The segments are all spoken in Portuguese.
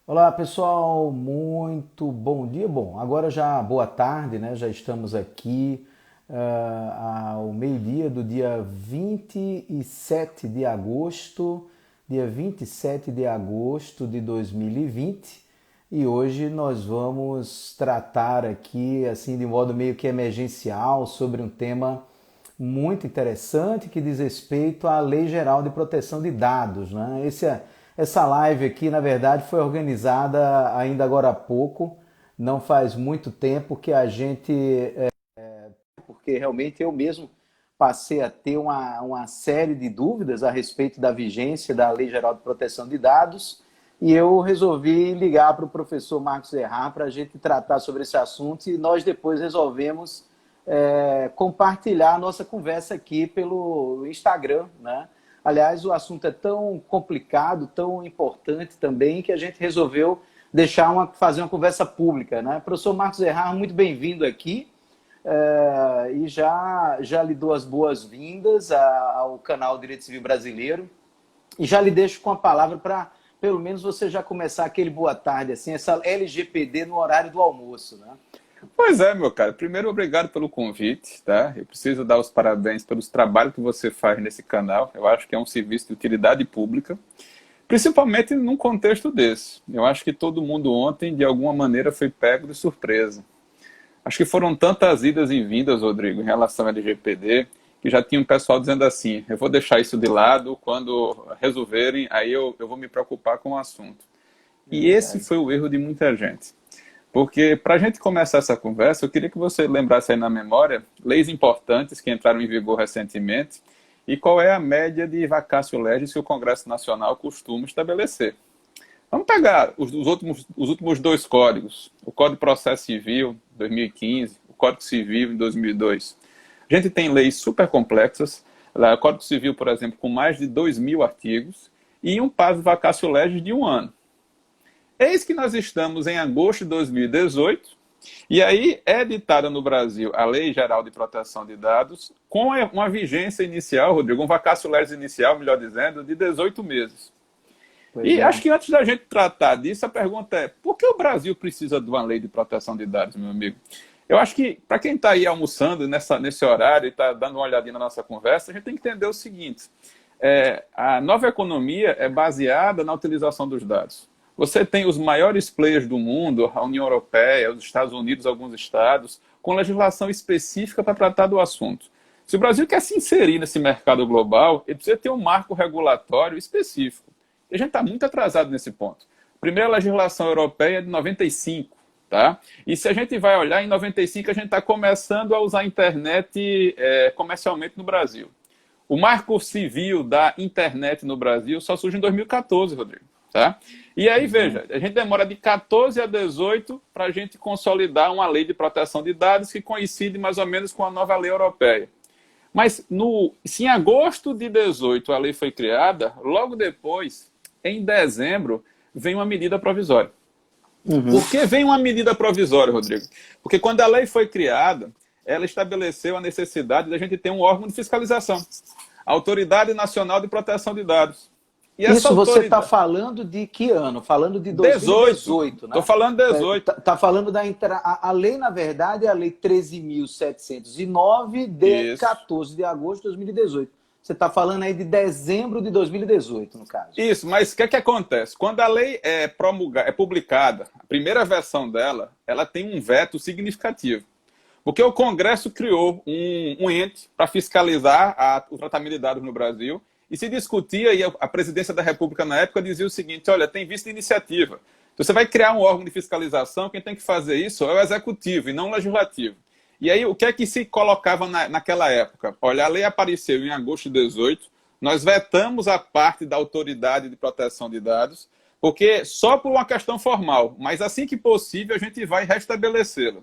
Olá pessoal, muito bom dia. Bom, agora já boa tarde, né? Já estamos aqui ao meio-dia do dia 27 de agosto, dia 27 de agosto de 2020. E hoje nós vamos tratar aqui, assim, de modo meio que emergencial, sobre um tema muito interessante que diz respeito à Lei Geral de Proteção de Dados, né? Essa live aqui, na verdade, foi organizada ainda agora há pouco, não faz muito tempo que a gente, porque realmente eu mesmo passei a ter uma série de dúvidas a respeito da vigência da Lei Geral de Proteção de Dados e eu resolvi ligar para o professor Marcos Errar para a gente tratar sobre esse assunto e nós depois resolvemos compartilhar a nossa conversa aqui pelo Instagram, né? Aliás, o assunto é tão complicado, tão importante também, que a gente resolveu fazer uma conversa pública, né? Professor Marcos Errar, muito bem-vindo aqui. E já lhe dou as boas-vindas ao canal Direito Civil Brasileiro. E já lhe deixo com a palavra para, pelo menos, você já começar aquele boa tarde, assim, essa LGPD no horário do almoço, né? Pois é, meu cara. Primeiro, obrigado pelo convite, tá? Eu preciso dar os parabéns pelos trabalhos que você faz nesse canal. Eu acho que é um serviço de utilidade pública, principalmente num contexto desse. Eu acho que todo mundo ontem, de alguma maneira, foi pego de surpresa. Acho que foram tantas idas e vindas, Rodrigo, em relação ao LGPD, que já tinha um pessoal dizendo assim, eu vou deixar isso de lado, quando resolverem, aí eu vou me preocupar com o assunto. É E esse verdade. foi o erro de muita gente. Porque, para a gente começar essa conversa, eu queria que você lembrasse aí na memória leis importantes que entraram em vigor recentemente e qual é a média de vacatio legis que o Congresso Nacional costuma estabelecer. Vamos pegar os últimos dois códigos, o Código de Processo Civil, 2015, o Código Civil, em 2002. A gente tem leis super complexas, o Código Civil, por exemplo, com mais de 2.000 artigos, e um prazo de vacatio legis de um ano. Eis que nós estamos em agosto de 2018, e aí é editada no Brasil a Lei Geral de Proteção de Dados, com uma vigência inicial, Rodrigo, um vacatio legis inicial, melhor dizendo, de 18 meses. Pois E acho é. que antes da gente tratar disso, a pergunta é: por que o Brasil precisa de uma lei de proteção de dados, meu amigo? Eu acho que, para quem está aí almoçando nesse horário e está dando uma olhadinha na nossa conversa, a gente tem que entender o seguinte: a nova economia é baseada na utilização dos dados. Você tem os maiores players do mundo, a União Europeia, os Estados Unidos, alguns estados, com legislação específica para tratar do assunto. Se o Brasil quer se inserir nesse mercado global, ele precisa ter um marco regulatório específico. E a gente está muito atrasado nesse ponto. A primeira legislação europeia é de 95, tá? E se a gente vai olhar, em 95 a gente está começando a usar a internet comercialmente no Brasil. O marco civil da internet no Brasil só surge em 2014, Rodrigo. Tá? E aí, veja, a gente demora de 14 a 18 para a gente consolidar uma lei de proteção de dados que coincide mais ou menos com a nova lei europeia. Mas se em agosto de 18 a lei foi criada, logo depois, em dezembro, vem uma medida provisória. Uhum. Por que vem uma medida provisória, Rodrigo? Porque quando a lei foi criada, ela estabeleceu a necessidade da gente ter um órgão de fiscalização, a Autoridade Nacional de Proteção de Dados. E essa Isso você está autoridade, falando de que ano? Falando de 18, 2018, estou né? falando 18. Tá falando a lei, na verdade, é a Lei 13.709 de Isso. 14 de agosto de 2018. Você está falando aí de dezembro de 2018, no caso. Isso, mas o que acontece? Quando a lei é publicada, a primeira versão dela, ela tem um veto significativo. Porque o Congresso criou um ente para fiscalizar o tratamento de dados no Brasil e se discutia, e a presidência da República na época dizia o seguinte: olha, tem vista de iniciativa. Então, você vai criar um órgão de fiscalização, quem tem que fazer isso é o Executivo e não o Legislativo. E aí, o que é que se colocava naquela época? Olha, a lei apareceu em agosto de 18, nós vetamos a parte da Autoridade de Proteção de Dados, porque só por uma questão formal, mas assim que possível a gente vai restabelecê-la.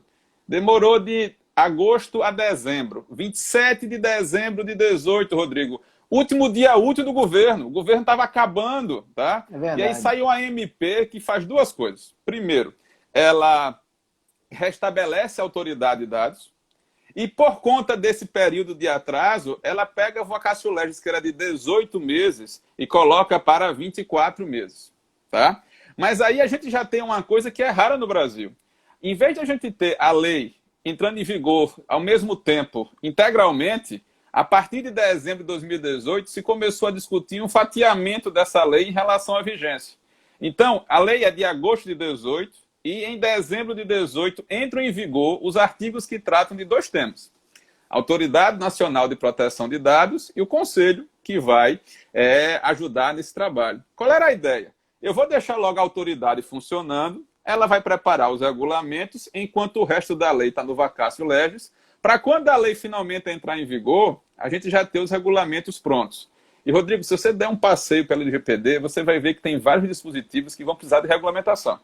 Demorou de agosto a dezembro. 27 de dezembro de 18, Rodrigo. Último dia útil do governo. O governo estava acabando, tá? É E aí verdade. saiu a MP que faz duas coisas. Primeiro, ela restabelece a autoridade de dados. E por conta desse período de atraso, ela pega o vacatio legis, que era de 18 meses, e coloca para 24 meses. Tá? Mas aí a gente já tem uma coisa que é rara no Brasil. Em vez de a gente ter a lei entrando em vigor ao mesmo tempo, integralmente, a partir de dezembro de 2018 se começou a discutir um fatiamento dessa lei em relação à vigência. Então, a lei é de agosto de 18 e em dezembro de 18 entram em vigor os artigos que tratam de dois temas. A Autoridade Nacional de Proteção de Dados e o Conselho, que vai ajudar nesse trabalho. Qual era a ideia? Eu vou deixar logo a autoridade funcionando, ela vai preparar os regulamentos, enquanto o resto da lei está no vacatio legis, para quando a lei finalmente entrar em vigor, a gente já ter os regulamentos prontos. E, Rodrigo, se você der um passeio pela LGPD, você vai ver que tem vários dispositivos que vão precisar de regulamentação.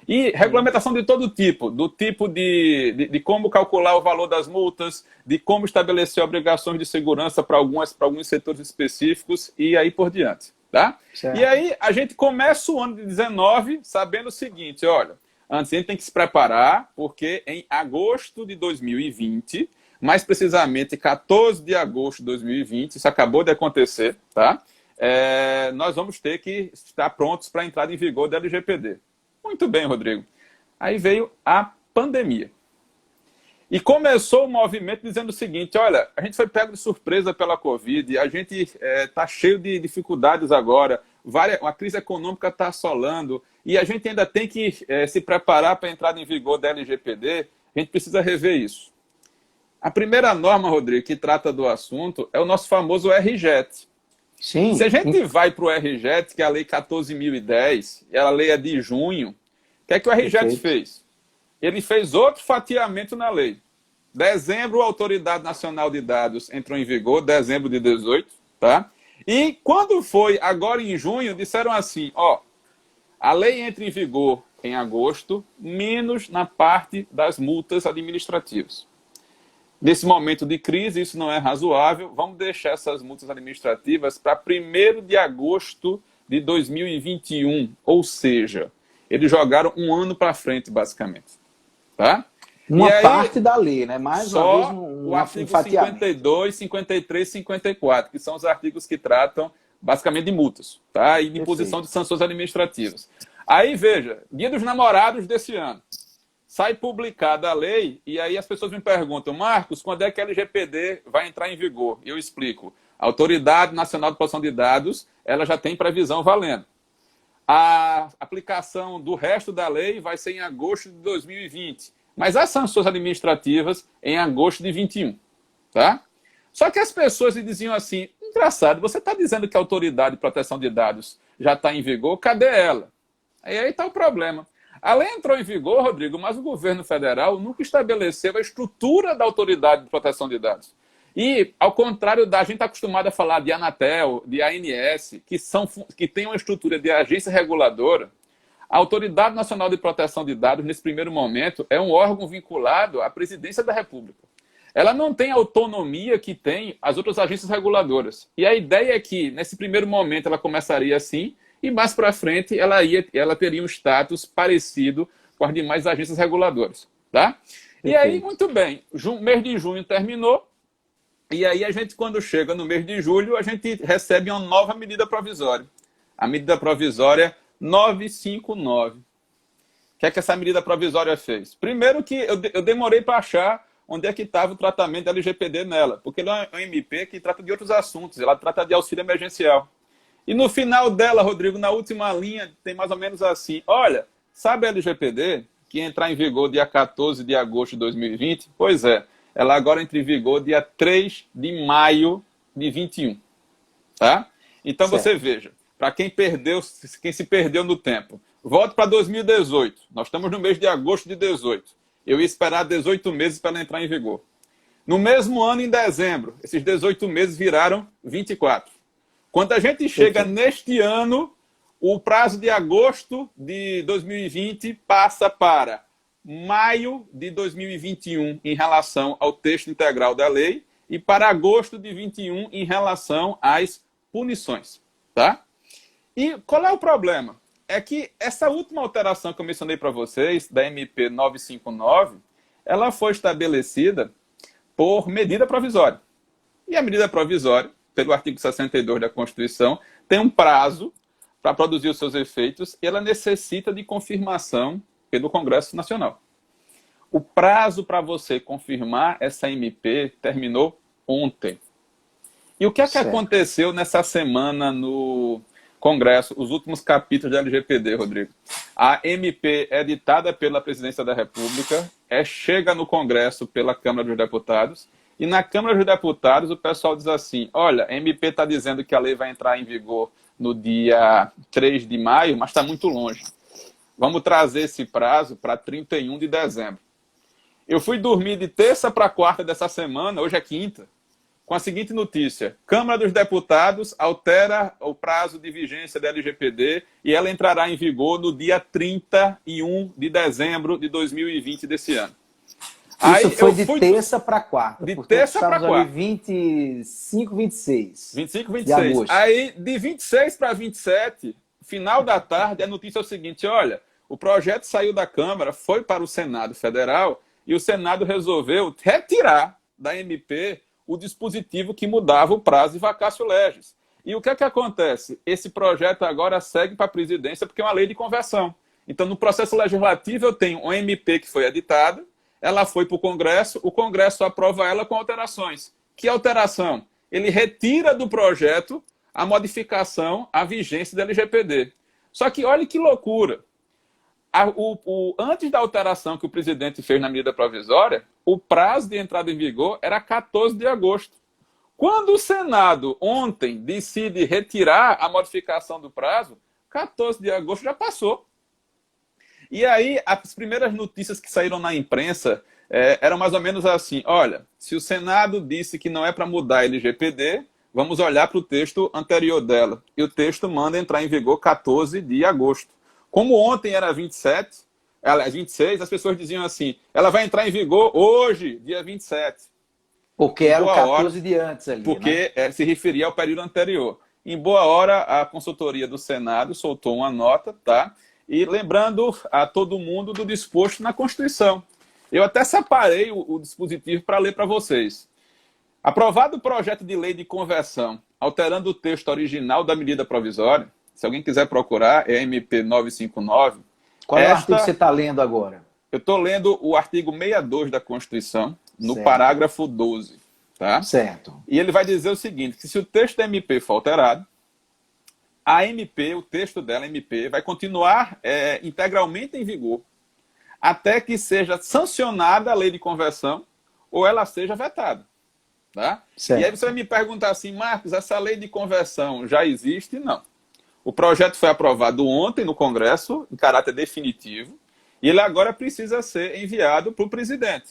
E regulamentação de todo tipo, do tipo de como calcular o valor das multas, de como estabelecer obrigações de segurança para alguns setores específicos e aí por diante. Tá? E aí a gente começa o ano de 19 sabendo o seguinte, olha, antes a gente tem que se preparar, porque em agosto de 2020, mais precisamente 14 de agosto de 2020, isso acabou de acontecer, tá? Nós vamos ter que estar prontos para a entrada em vigor da LGPD. Muito bem, Rodrigo. Aí veio a pandemia. E começou o movimento dizendo o seguinte, olha, a gente foi pego de surpresa pela Covid, a gente está cheio de dificuldades agora, a crise econômica está assolando, e a gente ainda tem que se preparar para a entrada em vigor da LGPD, a gente precisa rever isso. A primeira norma, Rodrigo, que trata do assunto é o nosso famoso RJET. Sim. Se a gente vai para o RJET, que é a Lei 14.010, e a lei é de junho, o que é que o RJET fez? Ele fez outro fatiamento na lei. Dezembro, a Autoridade Nacional de Dados entrou em vigor, dezembro de 18, tá? E quando foi agora em junho, disseram assim, ó, a lei entra em vigor em agosto, menos na parte das multas administrativas. Nesse momento de crise, isso não é razoável, vamos deixar essas multas administrativas para 1º de agosto de 2021, ou seja, eles jogaram um ano para frente, basicamente. Tá? Uma aí, parte da lei, né? Mais só uma vez o artigo 52, 53 e 54, que são os artigos que tratam basicamente de multas, tá? E de imposição de sanções administrativas. Aí, veja, Dia dos Namorados desse ano. Sai publicada a lei e aí as pessoas me perguntam, Marcos, quando é que a LGPD vai entrar em vigor? E eu explico. A Autoridade Nacional de Proteção de Dados, ela já tem previsão valendo. A aplicação do resto da lei vai ser em agosto de 2020. Mas as sanções administrativas em agosto de 21. Tá? Só que as pessoas diziam assim, engraçado, você está dizendo que a Autoridade de Proteção de Dados já está em vigor, cadê ela? Aí está o problema. A lei entrou em vigor, Rodrigo, mas o governo federal nunca estabeleceu a estrutura da Autoridade de Proteção de Dados. E, ao contrário da gente está acostumado a falar de Anatel, de ANS, que tem uma estrutura de agência reguladora, a Autoridade Nacional de Proteção de Dados, nesse primeiro momento, é um órgão vinculado à Presidência da República. Ela não tem a autonomia que tem as outras agências reguladoras. E a ideia é que, nesse primeiro momento, ela começaria assim, e mais para frente ela teria um status parecido com as demais agências reguladoras. Tá? E aí, muito bem, mês de junho terminou, e aí a gente, quando chega no mês de julho, a gente recebe uma nova medida provisória. A medida provisória 959. O que é que essa medida provisória fez? Primeiro que eu demorei para achar onde é que estava o tratamento da LGPD nela, porque ela é uma MP que trata de outros assuntos, ela trata de auxílio emergencial. E no final dela, Rodrigo, na última linha, tem mais ou menos assim, olha, sabe a LGPD, que ia entrar em vigor dia 14 de agosto de 2020? Pois é, ela agora entra em vigor dia 3 de maio de 21. Tá? Então certo. Você veja, para quem se perdeu no tempo, volte para 2018. Nós estamos no mês de agosto de 18. Eu ia esperar 18 meses para ela entrar em vigor. No mesmo ano, em dezembro, esses 18 meses viraram 24. Quando a gente chega neste ano, o prazo de agosto de 2020 passa para maio de 2021 em relação ao texto integral da lei e para agosto de 21 em relação às punições. Tá? E qual é o problema? É que essa última alteração que eu mencionei para vocês, da MP 959, ela foi estabelecida por medida provisória. E a medida provisória, pelo artigo 62 da Constituição, tem um prazo para produzir os seus efeitos, e ela necessita de confirmação pelo Congresso Nacional. O prazo para você confirmar essa MP terminou ontem. E o que é que aconteceu nessa semana no Congresso, os últimos capítulos da LGPD, Rodrigo? A MP é editada pela Presidência da República, chega no Congresso pela Câmara dos Deputados, e na Câmara dos Deputados o pessoal diz assim, olha, a MP está dizendo que a lei vai entrar em vigor no dia 3 de maio, mas está muito longe. Vamos trazer esse prazo para 31 de dezembro. Eu fui dormir de terça para quarta dessa semana, hoje é quinta, com a seguinte notícia: Câmara dos Deputados altera o prazo de vigência da LGPD e ela entrará em vigor no dia 31 de dezembro de 2020 desse ano. Isso foi de terça para quarta. De terça para quarta. 25, 26. 25, 26. Aí, de 26 para 27, final da tarde, a notícia é o seguinte: olha, o projeto saiu da Câmara, foi para o Senado Federal e o Senado resolveu retirar da MP o dispositivo que mudava o prazo de vacatio legis. E o que é que acontece? Esse projeto agora segue para a presidência porque é uma lei de conversão. Então, no processo legislativo, eu tenho uma MP que foi editada, ela foi para o Congresso aprova ela com alterações. Que alteração? Ele retira do projeto a modificação, a vigência da LGPD. Só que olha que loucura. Antes da alteração que o presidente fez na medida provisória, o prazo de entrada em vigor era 14 de agosto. Quando o Senado ontem decide retirar a modificação do prazo, 14 de agosto já passou. E aí, as primeiras notícias que saíram na imprensa eram mais ou menos assim: olha, se o Senado disse que não é para mudar a LGPD, vamos olhar para o texto anterior dela. E o texto manda entrar em vigor 14 de agosto. Como ontem era 27, 26, as pessoas diziam assim, ela vai entrar em vigor hoje, dia 27. Porque era o 14 de antes ali, porque se referia ao período anterior. Em boa hora, a consultoria do Senado soltou uma nota, tá? E lembrando a todo mundo do disposto na Constituição. Eu até separei o dispositivo para ler para vocês. Aprovado o projeto de lei de conversão, alterando o texto original da medida provisória, se alguém quiser procurar, é MP 959. Qual é o artigo que você está lendo agora? Eu estou lendo o artigo 62 da Constituição, no parágrafo 12. Tá? Certo. E ele vai dizer o seguinte, que se o texto da MP for alterado, a MP, o texto dela, MP, vai continuar integralmente em vigor até que seja sancionada a lei de conversão ou ela seja vetada. Tá? E aí você vai me perguntar assim, Marcos, essa lei de conversão já existe? Não. O projeto foi aprovado ontem no Congresso, em caráter definitivo, e ele agora precisa ser enviado para o presidente.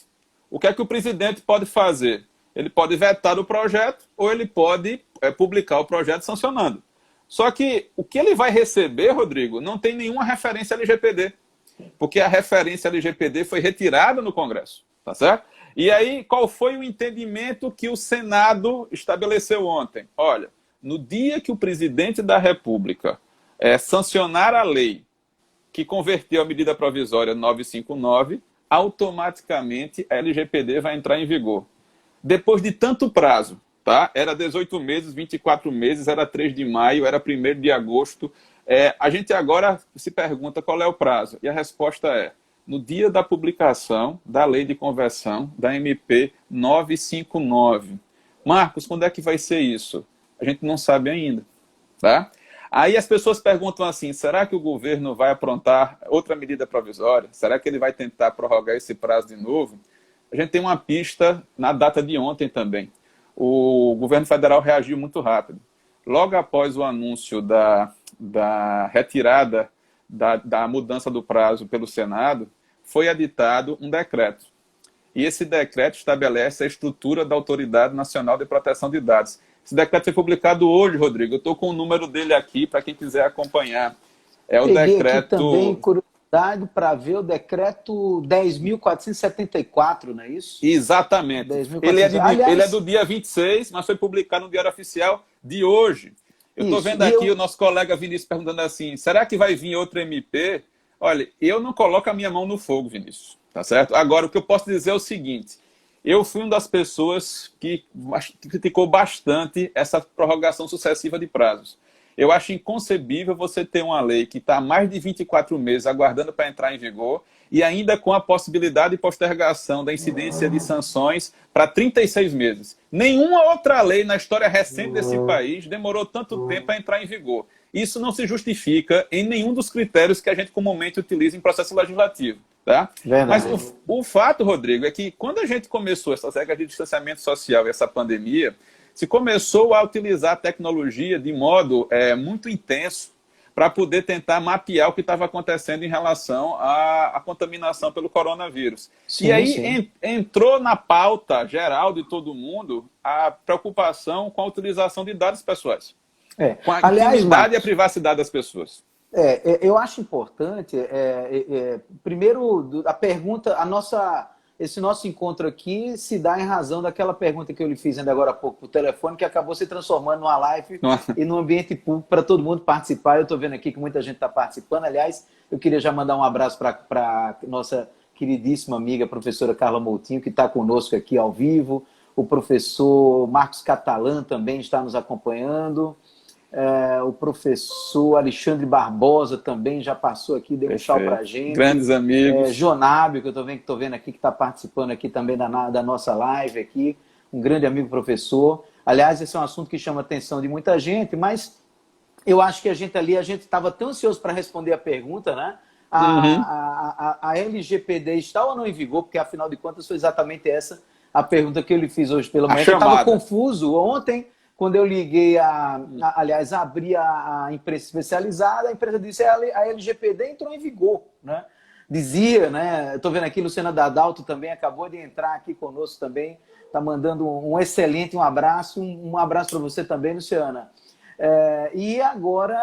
O que é que o presidente pode fazer? Ele pode vetar o projeto ou ele pode publicar o projeto sancionando. Só que o que ele vai receber, Rodrigo, não tem nenhuma referência LGPD, porque a referência LGPD foi retirada no Congresso, tá certo? E aí, qual foi o entendimento que o Senado estabeleceu ontem? Olha, no dia que o presidente da República sancionar a lei que converteu a medida provisória 959, automaticamente a LGPD vai entrar em vigor. Depois de tanto prazo, tá? Era 18 meses, 24 meses, era 3 de maio, era 1º de agosto. A gente agora se pergunta qual é o prazo. E a resposta é, no dia da publicação da lei de conversão, da MP 959. Marcos, quando é que vai ser isso? A gente não sabe ainda, tá? Aí as pessoas perguntam assim, será que o governo vai aprontar outra medida provisória? Será que ele vai tentar prorrogar esse prazo de novo? A gente tem uma pista na data de ontem também. O governo federal reagiu muito rápido. Logo após o anúncio da retirada da mudança do prazo pelo Senado, foi editado um decreto. E esse decreto estabelece a estrutura da Autoridade Nacional de Proteção de Dados. Esse decreto foi publicado hoje, Rodrigo. Eu estou com o número dele aqui para quem quiser acompanhar. É o decreto... Aqui também curiosidade para ver o decreto 10.474, não é isso? Exatamente. Ele é do dia 26, mas foi publicado no Diário Oficial de hoje. Eu estou vendo aqui o nosso colega Vinícius perguntando assim, será que vai vir outro MP? Olha, eu não coloco a minha mão no fogo, Vinícius. Tá certo? Agora, o que eu posso dizer é o seguinte, eu fui uma das pessoas que criticou bastante essa prorrogação sucessiva de prazos. Eu acho inconcebível você ter uma lei que está há mais de 24 meses aguardando para entrar em vigor e ainda com a possibilidade de postergação da incidência de sanções para 36 meses. Nenhuma outra lei na história recente desse país demorou tanto tempo para entrar em vigor. Isso não se justifica em nenhum dos critérios que a gente comumente utiliza em processo legislativo. Tá? Mas o fato, Rodrigo, é que quando a gente começou essas regras de distanciamento social e essa pandemia, se começou a utilizar a tecnologia de modo muito intenso para poder tentar mapear o que estava acontecendo em relação à contaminação pelo coronavírus. Sim, e aí entrou na pauta geral de todo mundo a preocupação com a utilização de dados pessoais. Com a intimidade e a privacidade das pessoas. Eu acho importante, primeiro, a pergunta, esse nosso encontro aqui se dá em razão daquela pergunta que eu lhe fiz ainda agora há pouco por telefone, que acabou se transformando numa live e num ambiente público para todo mundo participar. Eu estou vendo aqui que muita gente está participando. Aliás, eu queria já mandar um abraço para a nossa queridíssima amiga, professora Carla Moutinho, que está conosco aqui ao vivo. O professor Marcos Catalã também está nos acompanhando. O professor Alexandre Barbosa também já passou aqui, deu um tchau para a gente. Grandes amigos. Jonábio, que eu estou vendo aqui, que está participando aqui também da nossa live aqui. Um grande amigo professor. Aliás, esse é um assunto que chama a atenção de muita gente, mas eu acho que a gente estava tão ansioso para responder a pergunta, né? A LGPD está ou não em vigor? Porque, afinal de contas, foi exatamente essa a pergunta que eu lhe fiz hoje pela manhã. Eu estava confuso ontem. Quando eu liguei, aliás, abri a imprensa especializada, a empresa disse que a LGPD entrou em vigor, né? Dizia, né? Estou vendo aqui, Luciana Dadalto também acabou de entrar aqui conosco também, está mandando um excelente abraço, um abraço para você também, Luciana. E agora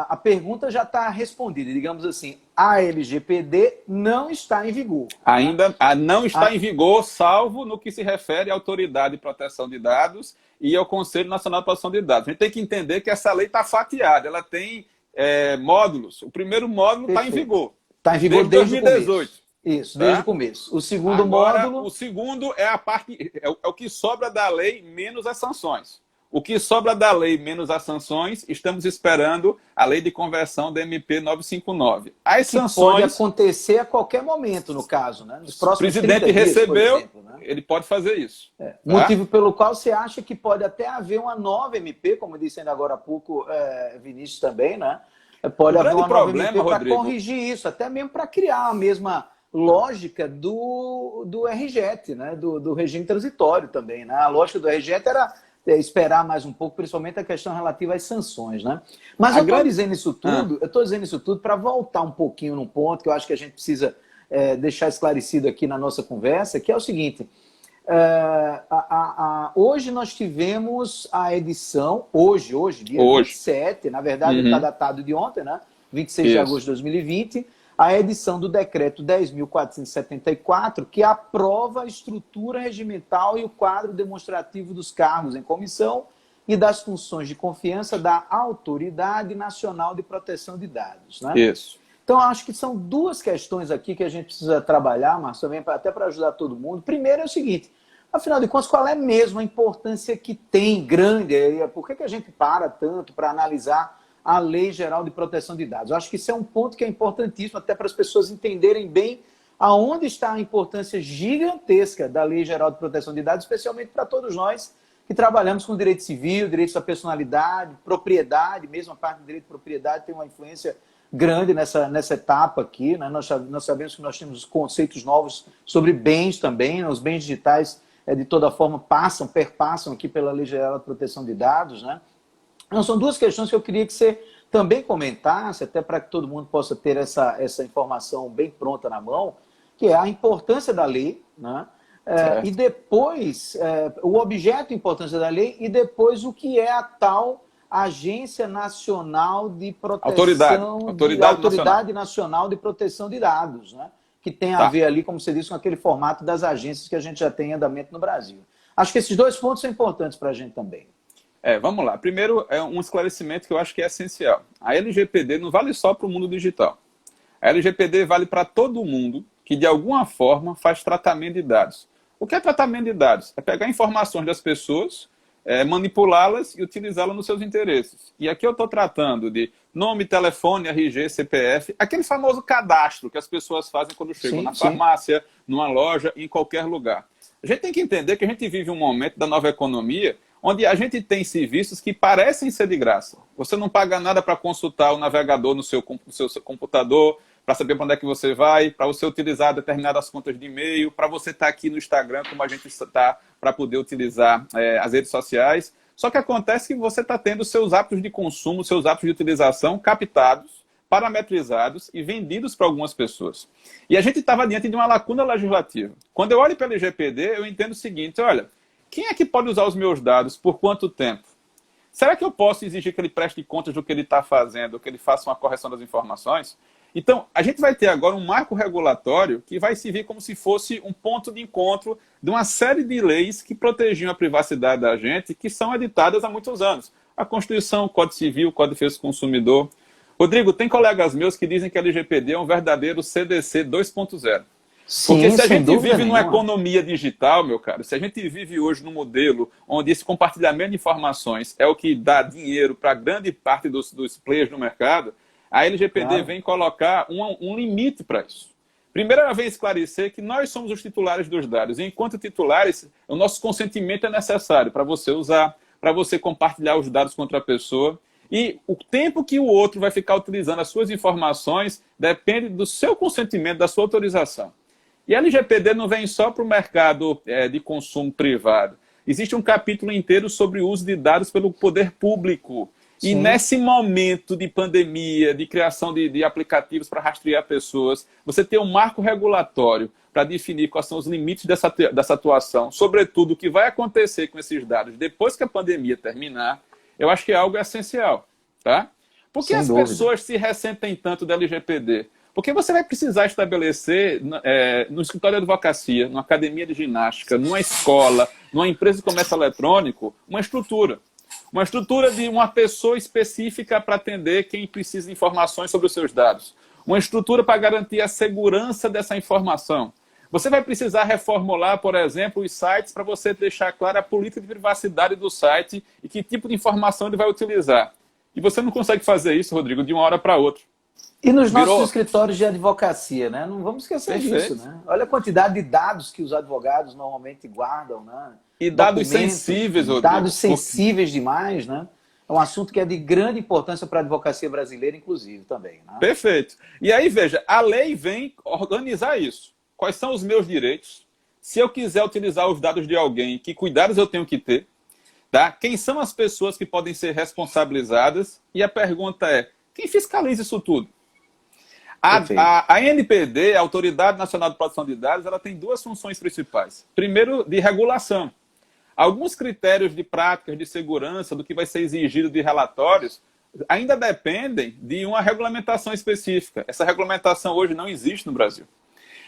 a pergunta já está respondida, digamos assim, a LGPD não está em vigor. Ainda não está em vigor, salvo no que se refere à Autoridade de Proteção de Dados e ao Conselho Nacional de Proteção de Dados. A gente tem que entender que essa lei está fatiada, ela tem módulos. O primeiro módulo está em vigor. Está em vigor desde 2018. Isso, desde o começo. O segundo módulo... O segundo é a parte, é o que sobra da lei menos as sanções. O que sobra da lei menos as sanções, estamos esperando a lei de conversão da MP 959. As sanções... Pode acontecer a qualquer momento, no caso, né? Nos próximos 30 dias, o presidente recebeu, exemplo, né? Ele pode fazer isso. Motivo pelo qual você acha que pode até haver uma nova MP, como disse ainda agora há pouco Vinícius também, né? Pode haver uma nova MP para corrigir isso, até mesmo para criar a mesma lógica do RJET, né? Do regime transitório também, né? A lógica do RJET era esperar mais um pouco, principalmente a questão relativa às sanções, né? Mas eu estou dizendo isso tudo, para voltar um pouquinho num ponto que eu acho que a gente precisa deixar esclarecido aqui na nossa conversa, que é o seguinte: hoje nós tivemos a edição, hoje, dia 27, na verdade está datado de ontem, né? 26 de agosto de 2020, a edição do decreto 10.474, que aprova a estrutura regimental e o quadro demonstrativo dos cargos em comissão e das funções de confiança da Autoridade Nacional de Proteção de Dados, né? Isso. Então, acho que são duas questões aqui que a gente precisa trabalhar, Márcio, também até para ajudar todo mundo. Primeiro é o seguinte: afinal de contas, qual é mesmo a importância que tem grande? Por que a gente para tanto para analisar a Lei Geral de Proteção de Dados? Eu acho que isso é um ponto que é importantíssimo até para as pessoas entenderem bem aonde está a importância gigantesca da Lei Geral de Proteção de Dados, especialmente para todos nós que trabalhamos com direito civil, direitos da personalidade, propriedade, mesmo a parte do direito de propriedade tem uma influência grande nessa etapa aqui, né? Nós sabemos que nós temos conceitos novos sobre bens também, né? Os bens digitais, de toda forma, perpassam aqui pela Lei Geral de Proteção de Dados, né? Então, são duas questões que eu queria que você também comentasse, até para que todo mundo possa ter essa informação bem pronta na mão, que é a importância da lei, né? E depois, o objeto e importância da lei, e depois o que é a tal Agência Nacional de Proteção... Autoridade Nacional de Proteção de Dados, né? Que tem a ver ali, como você disse, com aquele formato das agências que a gente já tem em andamento no Brasil. Acho que esses dois pontos são importantes para a gente também. Vamos lá. Primeiro, um esclarecimento que eu acho que é essencial. A LGPD não vale só para o mundo digital. A LGPD vale para todo mundo que, de alguma forma, faz tratamento de dados. O que é tratamento de dados? É pegar informações das pessoas manipulá-las e utilizá-las nos seus interesses. E aqui eu estou tratando de nome, telefone, RG, CPF, aquele famoso cadastro que as pessoas fazem quando chegam na farmácia, numa loja, em qualquer lugar. A gente tem que entender que a gente vive um momento da nova economia onde a gente tem serviços que parecem ser de graça. Você não paga nada para consultar o navegador no seu computador, para saber para onde é que você vai, para você utilizar determinadas contas de e-mail, para você estar aqui no Instagram, como a gente está, para poder utilizar as redes sociais. Só que acontece que você está tendo seus hábitos de consumo, seus hábitos de utilização captados, parametrizados e vendidos para algumas pessoas. E a gente estava diante de uma lacuna legislativa. Quando eu olho para a LGPD, eu entendo o seguinte, olha, quem é que pode usar os meus dados por quanto tempo? Será que eu posso exigir que ele preste contas do que ele está fazendo, que ele faça uma correção das informações? Então, a gente vai ter agora um marco regulatório que vai servir como se fosse um ponto de encontro de uma série de leis que protegiam a privacidade da gente, que são editadas há muitos anos. A Constituição, o Código Civil, o Código de Defesa do Consumidor. Rodrigo, tem colegas meus que dizem que a LGPD é um verdadeiro CDC 2.0. Porque se a gente vive numa economia digital, meu caro, se a gente vive hoje num modelo onde esse compartilhamento de informações é o que dá dinheiro para grande parte dos players no mercado, a LGPD vem colocar um limite para isso. Primeiro, ela vem esclarecer que nós somos os titulares dos dados. E, enquanto titulares, o nosso consentimento é necessário para você usar, para você compartilhar os dados com outra pessoa. E o tempo que o outro vai ficar utilizando as suas informações depende do seu consentimento, da sua autorização. E a LGPD não vem só para o mercado de consumo privado. Existe um capítulo inteiro sobre o uso de dados pelo poder público. E nesse momento de pandemia, de criação de aplicativos para rastrear pessoas, você tem um marco regulatório para definir quais são os limites dessa atuação, sobretudo o que vai acontecer com esses dados depois que a pandemia terminar, eu acho que é algo essencial. Tá? Por que as pessoas se ressentem tanto da LGPD? Porque você vai precisar estabelecer no escritório de advocacia, numa academia de ginástica, numa escola, numa empresa de comércio eletrônico, uma estrutura. Uma estrutura de uma pessoa específica para atender quem precisa de informações sobre os seus dados. Uma estrutura para garantir a segurança dessa informação. Você vai precisar reformular, por exemplo, os sites para você deixar clara a política de privacidade do site e que tipo de informação ele vai utilizar. E você não consegue fazer isso, Rodrigo, de uma hora para outra. E nos nossos escritórios de advocacia, né? Não vamos esquecer disso, né? Olha a quantidade de dados que os advogados normalmente guardam, né? E dados sensíveis, Rodrigo. Dados sensíveis demais, né? É um assunto que é de grande importância para a advocacia brasileira, inclusive, também. Né? Perfeito. E aí, veja, a lei vem organizar isso. Quais são os meus direitos? Se eu quiser utilizar os dados de alguém, que cuidados eu tenho que ter? Tá? Quem são as pessoas que podem ser responsabilizadas? E a pergunta é, quem fiscaliza isso tudo? A ANPD, a Autoridade Nacional de Proteção de Dados, ela tem duas funções principais. Primeiro, de regulação. Alguns critérios de práticas de segurança, do que vai ser exigido de relatórios, ainda dependem de uma regulamentação específica. Essa regulamentação hoje não existe no Brasil.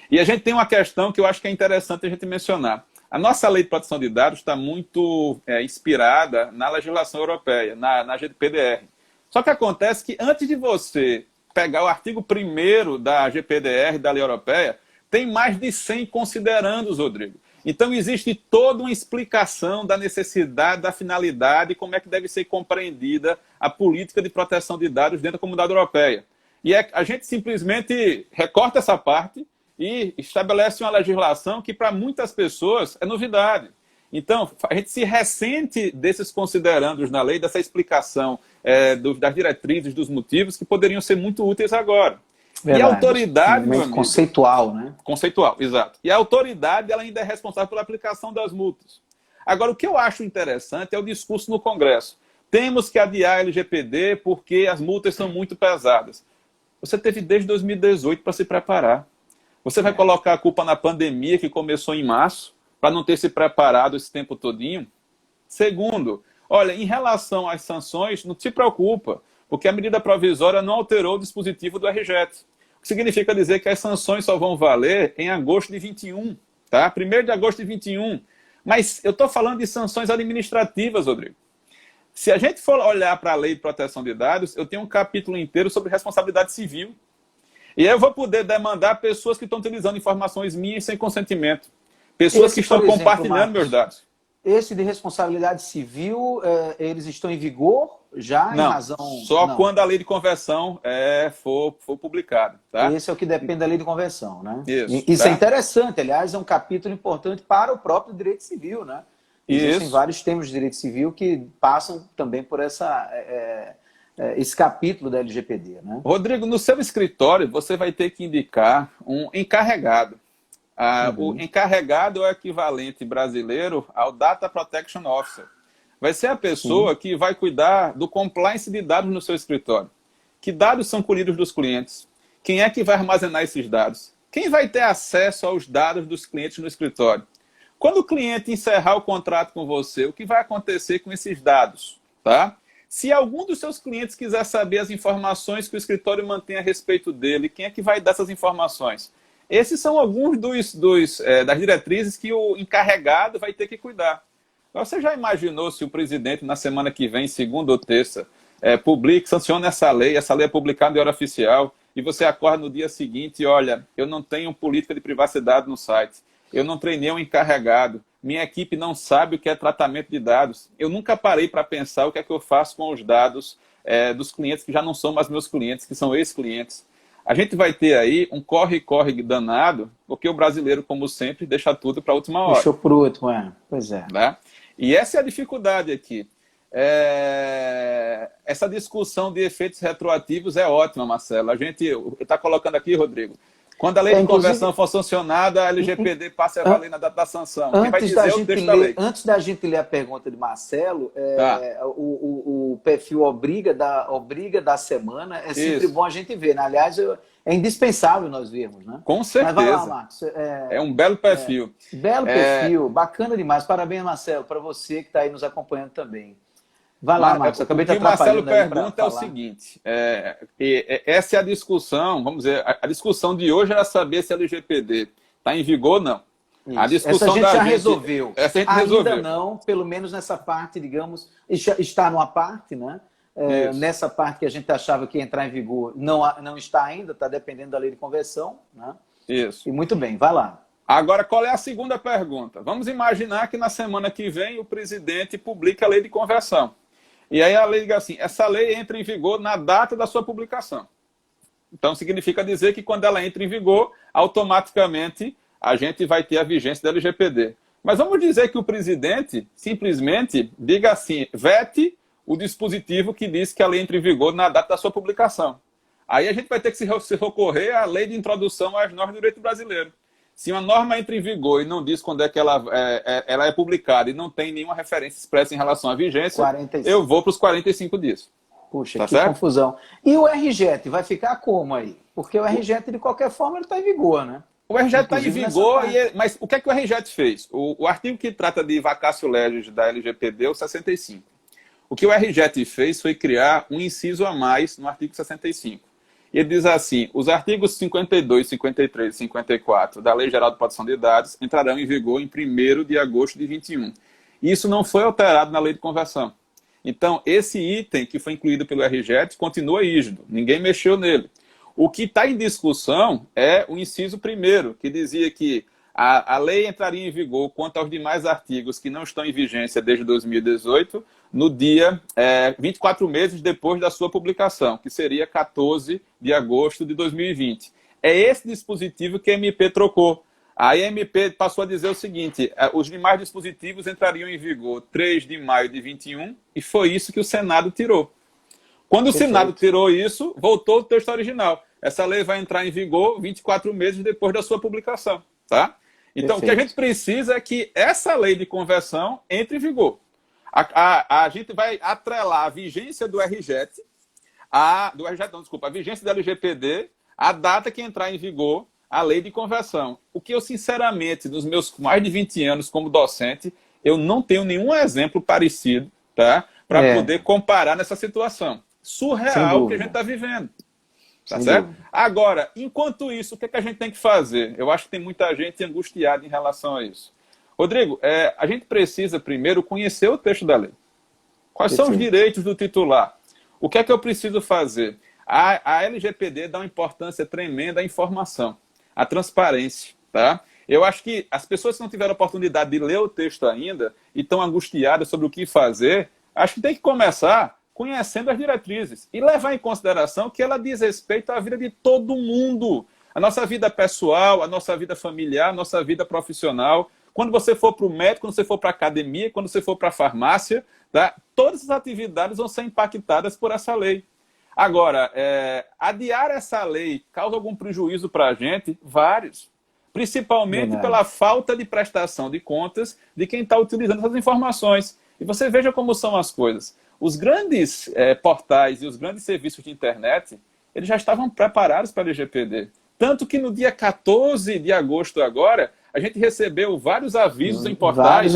E a gente tem uma questão que eu acho que é interessante a gente mencionar. A nossa lei de proteção de dados está muito inspirada na legislação europeia, na GDPR. Só que acontece que antes de você pegar o artigo 1º da GPDR, da lei europeia, tem mais de 100 considerandos, Rodrigo. Então, existe toda uma explicação da necessidade, da finalidade, como é que deve ser compreendida a política de proteção de dados dentro da Comunidade Europeia. E a gente simplesmente recorta essa parte e estabelece uma legislação que, para muitas pessoas, é novidade. Então, a gente se ressente desses considerandos na lei, dessa explicação das diretrizes, dos motivos, que poderiam ser muito úteis agora. Verdade. E a autoridade... Um conceitual, né? Conceitual, exato. E a autoridade ela ainda é responsável pela aplicação das multas. Agora, o que eu acho interessante é o discurso no Congresso. Temos que adiar a LGPD porque as multas são muito pesadas. Você teve desde 2018 para se preparar. Você vai colocar a culpa na pandemia que começou em março, para não ter se preparado esse tempo todinho? Segundo, olha, em relação às sanções, não se preocupa, porque a medida provisória não alterou o dispositivo do RJET. O que significa dizer que as sanções só vão valer em agosto de 21, tá? 1º de agosto de 21. Mas eu estou falando de sanções administrativas, Rodrigo. Se a gente for olhar para a lei de proteção de dados, eu tenho um capítulo inteiro sobre responsabilidade civil. E eu vou poder demandar pessoas que estão utilizando informações minhas sem consentimento. Pessoas que estão compartilhando meus dados. Esse de responsabilidade civil, eles estão em vigor já em Não, razão... só Não, quando a lei de conversão for publicada, tá? esse é o que depende da lei de conversão, né? Isso, Isso é tá? interessante, aliás, é um capítulo importante para o próprio direito civil, né? Existem Isso. vários temas de direito civil que passam também por esse capítulo da LGPD, né? Rodrigo, no seu escritório, você vai ter que indicar um encarregado. O encarregado é o equivalente brasileiro ao Data Protection Officer. Vai ser a pessoa que vai cuidar do compliance de dados no seu escritório. Que dados são colhidos dos clientes? Quem é que vai armazenar esses dados? Quem vai ter acesso aos dados dos clientes no escritório? Quando o cliente encerrar o contrato com você, o que vai acontecer com esses dados? Tá? Se algum dos seus clientes quiser saber as informações que o escritório mantém a respeito dele, quem é que vai dar essas informações? Esses são alguns das diretrizes que o encarregado vai ter que cuidar. Você já imaginou se o presidente, na semana que vem, segunda ou terça, sanciona essa lei é publicada em hora oficial, e você acorda no dia seguinte e olha, eu não tenho política de privacidade no site, eu não treinei um encarregado, minha equipe não sabe o que é tratamento de dados, eu nunca parei para pensar o que é que eu faço com os dados dos clientes que já não são mais meus clientes, que são ex-clientes. A gente vai ter aí um corre-corre danado, porque o brasileiro, como sempre, deixa tudo para a última hora. Deixou por último, pois é. Né? E essa é a dificuldade aqui. Essa discussão de efeitos retroativos é ótima, Marcelo. A gente está colocando aqui, Rodrigo, quando a lei de conversão for sancionada, a LGPD passa a valer na data da sanção. Quem vai dizer é o texto da lei. Antes da gente ler a pergunta de Marcelo, o perfil obriga da semana é sempre bom a gente ver, né? Aliás, é indispensável nós vermos, né? Com certeza. Mas vai lá, Marcos. É um belo perfil. Belo perfil, bacana demais. Parabéns, Marcelo, para você que está aí nos acompanhando também. Vai lá, Marcos. O que o Marcelo pergunta é o seguinte, essa é a discussão, vamos dizer, a discussão de hoje era saber se a LGPD está em vigor ou não. Isso. A discussão essa a gente já resolveu. Essa a gente ainda resolveu. Não, pelo menos nessa parte, digamos, está numa parte, né? Nessa parte que a gente achava que ia entrar em vigor, não está ainda, está dependendo da lei de conversão, né? Isso. E muito bem, vai lá. Agora, qual é a segunda pergunta? Vamos imaginar que na semana que vem o presidente publica a lei de conversão. E aí a lei diz assim, essa lei entra em vigor na data da sua publicação. Então, significa dizer que quando ela entra em vigor, automaticamente a gente vai ter a vigência da LGPD. Mas vamos dizer que o presidente simplesmente diga assim, vete o dispositivo que diz que a lei entra em vigor na data da sua publicação. Aí a gente vai ter que se recorrer à lei de introdução às normas do direito brasileiro. Se uma norma entra em vigor e não diz quando é que ela é publicada e não tem nenhuma referência expressa em relação à vigência, 45. Eu vou para os 45 dias. Puxa, tá que certo? Confusão. E o RJET vai ficar como aí? Porque o RJET, de qualquer forma, ele está em vigor, né? O RJET está em vigor, mas o que é que o RJET fez? O artigo que trata de vacatio legis da LGPD é o 65. O que o RJET fez foi criar um inciso a mais no artigo 65. Ele diz assim, os artigos 52, 53 e 54 da Lei Geral de Proteção de Dados entrarão em vigor em 1º de agosto de 21. Isso não foi alterado na Lei de Conversão. Então, esse item que foi incluído pelo RJET continua rígido, ninguém mexeu nele. O que está em discussão é o inciso 1º, que dizia que a lei entraria em vigor quanto aos demais artigos que não estão em vigência desde 2018, no dia 24 meses depois da sua publicação, que seria 14 de agosto de 2020. É esse dispositivo que a MP trocou. A MP passou a dizer o seguinte, os demais dispositivos entrariam em vigor 3 de maio de 21, e foi isso que o Senado tirou. Quando o Senado tirou isso, voltou o texto original. Essa lei vai entrar em vigor 24 meses depois da sua publicação. Tá? Então, o que a gente precisa é que essa lei de conversão entre em vigor. A gente vai atrelar a vigência do RJET, a vigência da LGPD, a data que entrar em vigor a lei de conversão. O que eu, sinceramente, nos meus mais de 20 anos como docente, eu não tenho nenhum exemplo parecido, tá? Para poder comparar nessa situação. Surreal que a gente está vivendo. Tá certo? Agora, enquanto isso, o que a gente tem que fazer? Eu acho que tem muita gente angustiada em relação a isso. Rodrigo, a gente precisa primeiro conhecer o texto da lei. Quais são os direitos do titular? O que é que eu preciso fazer? A LGPD dá uma importância tremenda à informação, à transparência. Tá? Eu acho que as pessoas que não tiveram a oportunidade de ler o texto ainda e estão angustiadas sobre o que fazer, acho que tem que começar conhecendo as diretrizes e levar em consideração que ela diz respeito à vida de todo mundo. A nossa vida pessoal, a nossa vida familiar, a nossa vida profissional. Quando você for para o médico, quando você for para a academia, quando você for para a farmácia, tá? Todas as atividades vão ser impactadas por essa lei. Agora, adiar essa lei causa algum prejuízo para a gente? Vários. Principalmente pela falta de prestação de contas de quem está utilizando essas informações. E você veja como são as coisas. Os grandes portais e os grandes serviços de internet, eles já estavam preparados para a LGPD. Tanto que no dia 14 de agosto agora, a gente recebeu vários avisos em portais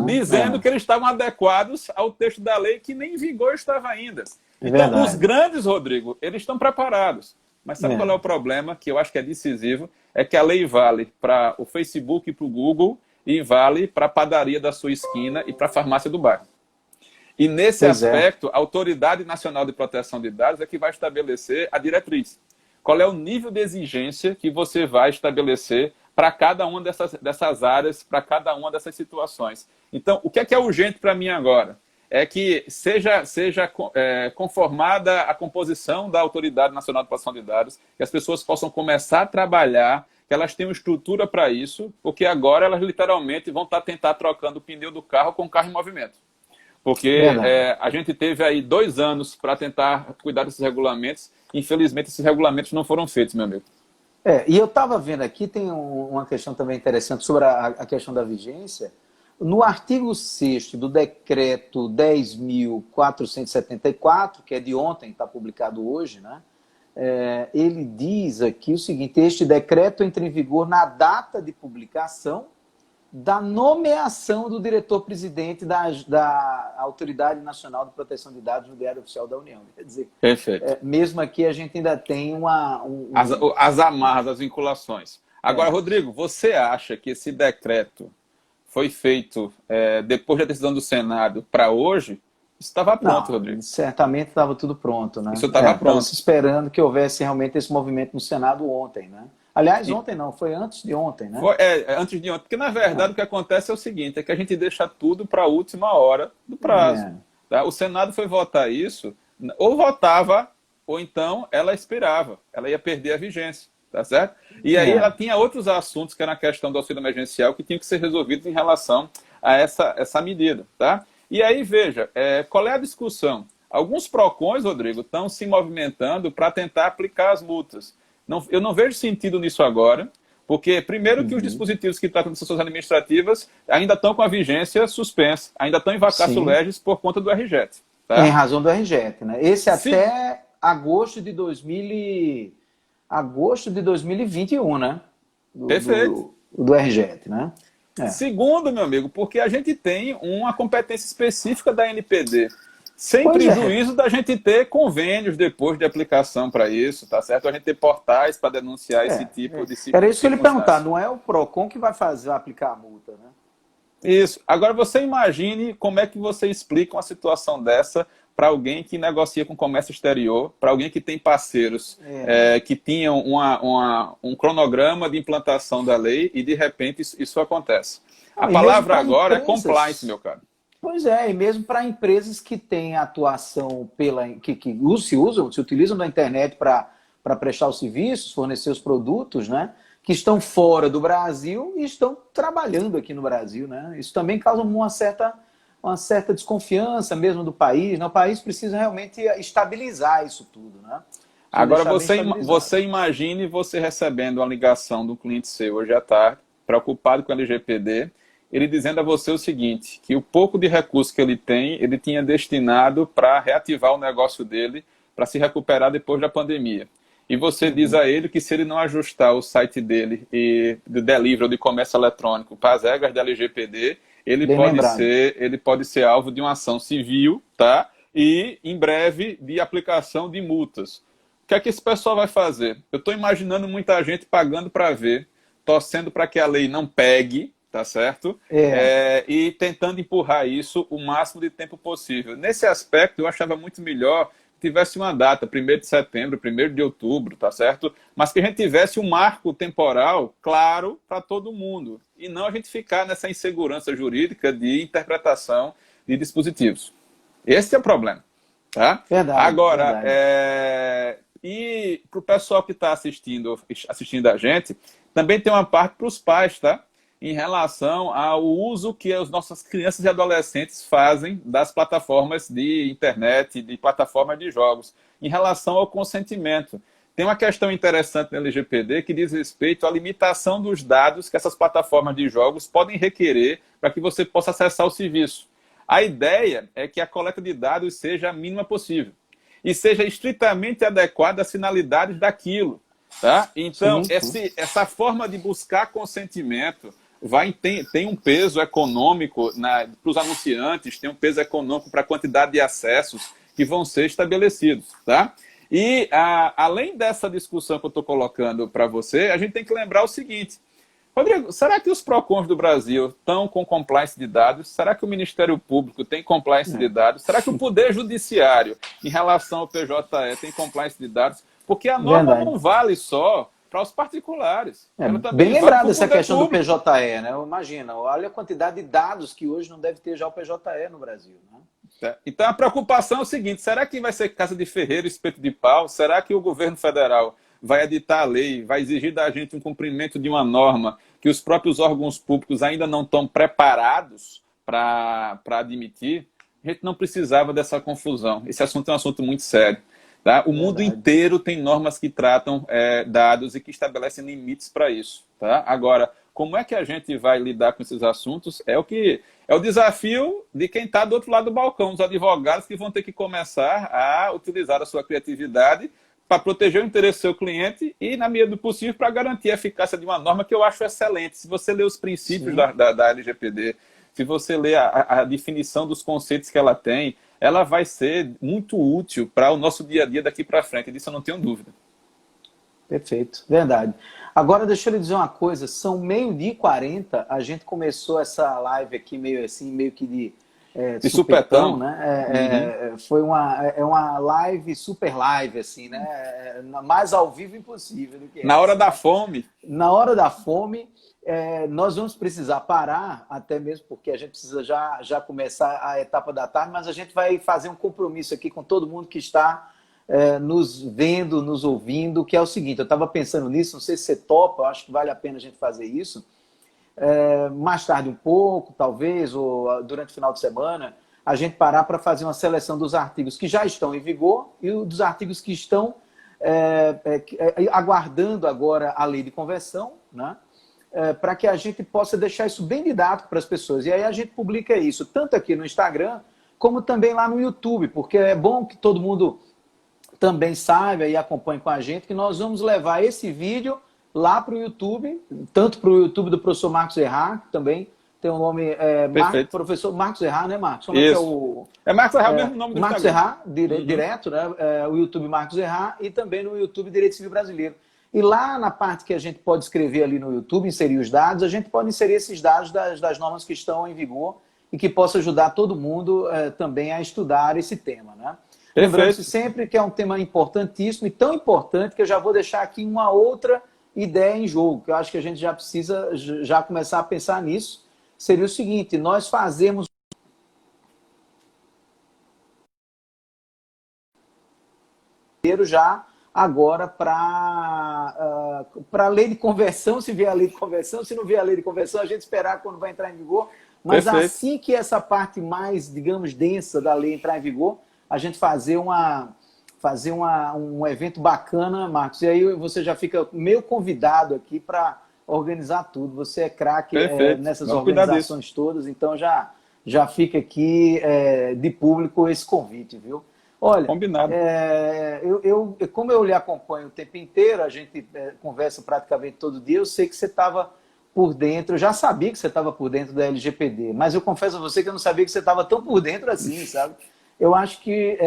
dizendo que eles estavam adequados ao texto da lei que nem em vigor estava ainda. Então, os grandes, Rodrigo, eles estão preparados. Mas sabe qual é o problema, que eu acho que é decisivo? É que a lei vale para o Facebook e para o Google e vale para a padaria da sua esquina e para a farmácia do bairro. E nesse aspecto, a Autoridade Nacional de Proteção de Dados é que vai estabelecer a diretriz. Qual é o nível de exigência que você vai estabelecer para cada uma dessas áreas, para cada uma dessas situações. Então, o que é urgente para mim agora? É que seja conformada a composição da Autoridade Nacional de Proteção de Dados, que as pessoas possam começar a trabalhar, que elas tenham estrutura para isso, porque agora elas literalmente vão tentar trocando o pneu do carro com o carro em movimento. Porque a gente teve aí 2 anos para tentar cuidar desses regulamentos, infelizmente esses regulamentos não foram feitos, meu amigo. E eu estava vendo aqui, tem uma questão também interessante sobre a questão da vigência. No artigo 6º do decreto 10.474, que é de ontem, está publicado hoje, né? Ele diz aqui o seguinte: este decreto entra em vigor na data de publicação da nomeação do diretor-presidente da Autoridade Nacional de Proteção de Dados no Diário Oficial da União. Quer dizer, mesmo aqui a gente ainda tem as amarras, as vinculações. Agora, Rodrigo, você acha que esse decreto foi feito depois da decisão do Senado para hoje? Estava pronto, Rodrigo. Certamente estava tudo pronto, né? Isso estava pronto. Estava esperando que houvesse realmente esse movimento no Senado ontem, né? Aliás, ontem não, foi antes de ontem, né? Antes de ontem, porque na verdade o que acontece é o seguinte, é que a gente deixa tudo para a última hora do prazo. Tá? O Senado foi votar isso, ou votava, ou então ela expirava, ela ia perder a vigência, tá certo? E aí ela tinha outros assuntos, que era a questão do auxílio emergencial, que tinham que ser resolvidos em relação a essa medida, tá? E aí, veja, qual é a discussão? Alguns PROCONs, Rodrigo, estão se movimentando para tentar aplicar as multas. Eu não vejo sentido nisso agora, porque, primeiro, que os dispositivos que tratam de sanções administrativas ainda estão com a vigência suspensa, ainda estão em vacatio legis por conta do RJET. Tá? Em razão do RJET, né? Esse até agosto de 2021, né? Perfeito. Do RJET, né? Segundo, meu amigo, porque a gente tem uma competência específica da NPD. Sem prejuízo da gente ter convênios depois de aplicação para isso, tá certo? A gente ter portais para denunciar esse tipo de situação. Era isso que eu lhe perguntar, não é o PROCON que vai aplicar a multa, né? Isso. Agora, você imagine como é que você explica uma situação dessa para alguém que negocia com comércio exterior, para alguém que tem parceiros que tinham um cronograma de implantação da lei e, de repente, isso acontece. A palavra agora é compliance, meu caro. Pois e mesmo para empresas que têm atuação que se utilizam da internet para prestar os serviços, fornecer os produtos, né? Que estão fora do Brasil e estão trabalhando aqui no Brasil, né? Isso também causa uma certa desconfiança mesmo do país, né? O país precisa realmente estabilizar isso tudo, né? Agora, você imagine você recebendo uma ligação do cliente seu hoje à tarde, preocupado com a LGPD, ele dizendo a você o seguinte, que o pouco de recurso que ele tem, ele tinha destinado para reativar o negócio dele, para se recuperar depois da pandemia. E você diz a ele que se ele não ajustar o site dele e do delivery ou de comércio eletrônico para as regras da LGPD, ele pode ser alvo de uma ação civil, tá? E, em breve, de aplicação de multas. O que é que esse pessoal vai fazer? Eu estou imaginando muita gente pagando para ver, torcendo para que a lei não pegue, tá certo? E tentando empurrar isso o máximo de tempo possível. Nesse aspecto, eu achava muito melhor tivesse uma data, 1º de setembro, 1º de outubro, tá certo? Mas que a gente tivesse um marco temporal claro para todo mundo. E não a gente ficar nessa insegurança jurídica de interpretação de dispositivos. Esse é o problema. Tá? Verdade, Agora, verdade. e para o pessoal que está assistindo a gente, também tem uma parte para os pais, tá? Em relação ao uso que as nossas crianças e adolescentes fazem das plataformas de internet, de plataformas de jogos, em relação ao consentimento. Tem uma questão interessante no LGPD que diz respeito à limitação dos dados que essas plataformas de jogos podem requerer para que você possa acessar o serviço. A ideia é que a coleta de dados seja a mínima possível e seja estritamente adequada às finalidades daquilo. Tá? Então, essa forma de buscar consentimento tem um peso econômico para os anunciantes, tem um peso econômico para a quantidade de acessos que vão ser estabelecidos. Tá? E, além dessa discussão que eu estou colocando para você, a gente tem que lembrar o seguinte: Rodrigo, será que os PROCONs do Brasil estão com compliance de dados? Será que o Ministério Público tem compliance de dados? Será que o Poder Judiciário, em relação ao PJE, tem compliance de dados? Porque a norma não vale só para os particulares. Bem lembrado essa questão do PJE, né? Imagina, olha a quantidade de dados que hoje não deve ter já o PJE no Brasil. Né? Então a preocupação é o seguinte: será que vai ser casa de ferreiro, espeto de pau? Será que o governo federal vai editar a lei, vai exigir da gente um cumprimento de uma norma que os próprios órgãos públicos ainda não estão preparados para admitir? A gente não precisava dessa confusão. Esse assunto é um assunto muito sério. Tá? O mundo inteiro tem normas que tratam dados e que estabelecem limites para isso. Tá? Agora, como é que a gente vai lidar com esses assuntos? É o desafio de quem está do outro lado do balcão, os advogados que vão ter que começar a utilizar a sua criatividade para proteger o interesse do seu cliente e, na medida do possível, para garantir a eficácia de uma norma que eu acho excelente. Se você ler os princípios da LGPD, se você ler a definição dos conceitos que ela tem, ela vai ser muito útil para o nosso dia a dia daqui para frente. Disso eu não tenho dúvida. Perfeito, verdade. Agora, deixa eu lhe dizer uma coisa, são 12h40, a gente começou essa live aqui meio assim, meio que de supetão, né? Foi uma live, super live, assim, né? Mais ao vivo impossível do que na hora da fome. Na hora da fome, nós vamos precisar parar, até mesmo porque a gente precisa já começar a etapa da tarde, mas a gente vai fazer um compromisso aqui com todo mundo que está nos vendo, nos ouvindo, que é o seguinte: eu estava pensando nisso, não sei se você topa, acho que vale a pena a gente fazer isso. Mais tarde um pouco, talvez, ou durante o final de semana, a gente parar para fazer uma seleção dos artigos que já estão em vigor e dos artigos que estão aguardando agora a lei de conversão, né? Para que a gente possa deixar isso bem didático para as pessoas. E aí a gente publica isso, tanto aqui no Instagram, como também lá no YouTube, porque é bom que todo mundo também saiba e acompanhe com a gente que nós vamos levar esse vídeo lá para o YouTube, tanto para o YouTube do professor Marcos Errar, que também tem o nome professor Marcos Errar, né, Marcos? Como isso. É Marcos Errar, o mesmo nome do Marcos Errar, direto, né? O YouTube Marcos Errar e também no YouTube Direito Civil Brasileiro. E lá na parte que a gente pode escrever ali no YouTube, inserir os dados, a gente pode inserir esses dados das normas que estão em vigor e que possa ajudar todo mundo também a estudar esse tema, né? Lembrando-se sempre que é um tema importantíssimo e tão importante que eu já vou deixar aqui uma outra ideia em jogo, que eu acho que a gente já precisa já começar a pensar nisso. Seria o seguinte: nós fazemos já agora para a lei de conversão, se vier a lei de conversão, se não vier a lei de conversão, a gente esperar quando vai entrar em vigor, mas assim que essa parte mais, digamos, densa da lei entrar em vigor, a gente fazer um evento bacana, Marcos, e aí você já fica meio convidado aqui para organizar tudo. Você é craque nessas organizações todas, então já fica aqui de público esse convite, viu? Olha, combinado. Como eu lhe acompanho o tempo inteiro, a gente conversa praticamente todo dia, eu sei que você estava por dentro, eu já sabia que você estava por dentro da LGPD, mas eu confesso a você que eu não sabia que você estava tão por dentro assim, sabe? Eu acho que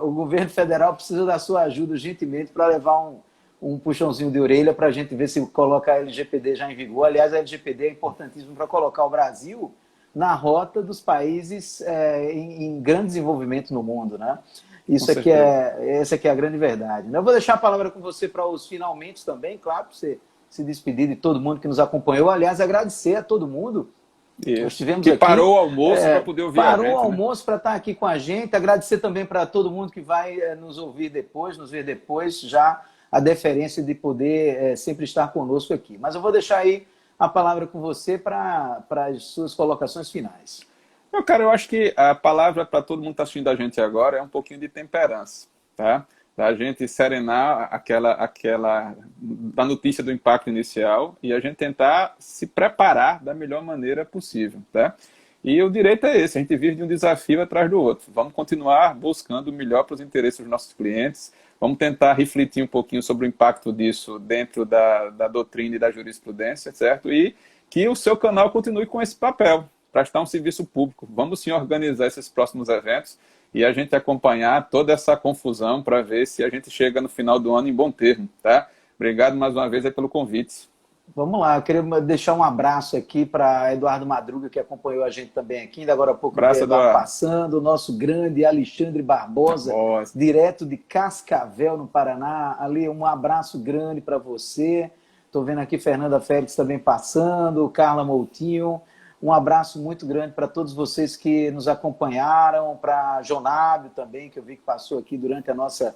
o governo federal precisa da sua ajuda urgentemente para levar um puxãozinho de orelha para a gente ver se coloca a LGPD já em vigor. Aliás, a LGPD é importantíssima para colocar o Brasil na rota dos países em grande desenvolvimento no mundo, né? Com Essa aqui é a grande verdade, né? Eu vou deixar a palavra com você para os finalmente também, claro, para você se despedir de todo mundo que nos acompanhou. Aliás, agradecer a todo mundo. Nós Isso. tivemos Que aqui, parou o almoço para poder ouvir a parou o gente, né? almoço para estar aqui com a gente. Agradecer também para todo mundo que vai nos ouvir depois, nos ver depois, já a deferência de poder sempre estar conosco aqui. Mas eu vou deixar aí a palavra com você para as suas colocações finais. Meu cara, eu acho que a palavra para todo mundo que está assistindo a gente agora é um pouquinho de temperança, tá? Da gente serenar da notícia do impacto inicial e a gente tentar se preparar da melhor maneira possível, tá? E o direito é esse, a gente vive de um desafio atrás do outro. Vamos continuar buscando o melhor para os interesses dos nossos clientes, vamos tentar refletir um pouquinho sobre o impacto disso dentro da doutrina e da jurisprudência, certo? E que o seu canal continue com esse papel, prestar um serviço público. Vamos sim organizar esses próximos eventos e a gente acompanhar toda essa confusão para ver se a gente chega no final do ano em bom termo, tá? Obrigado mais uma vez aí pelo convite. Vamos lá, eu queria deixar um abraço aqui para Eduardo Madruga, que acompanhou a gente também aqui, ainda agora há pouco Abraço, Eduardo. passando, o nosso grande Alexandre Barbosa, direto de Cascavel, no Paraná. Ali, um abraço grande para você. Estou vendo aqui Fernanda Félix também passando, Carla Moutinho. Um abraço muito grande para todos vocês que nos acompanharam, para Jonábio também, que eu vi que passou aqui durante a nossa...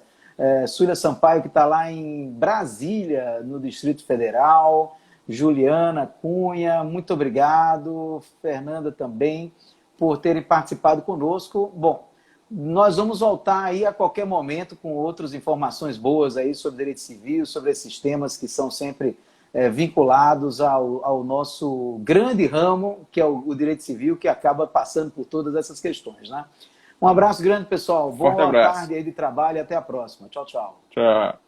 Súlia Sampaio, que está lá em Brasília, no Distrito Federal. Juliana Cunha, muito obrigado. Fernanda também, por terem participado conosco. Bom, nós vamos voltar aí a qualquer momento com outras informações boas aí sobre direito civil, sobre esses temas que são sempre vinculados ao nosso grande ramo, que é o direito civil, que acaba passando por todas essas questões, né? Um abraço grande, pessoal. Boa tarde aí de trabalho e até a próxima. Tchau, tchau. Tchau.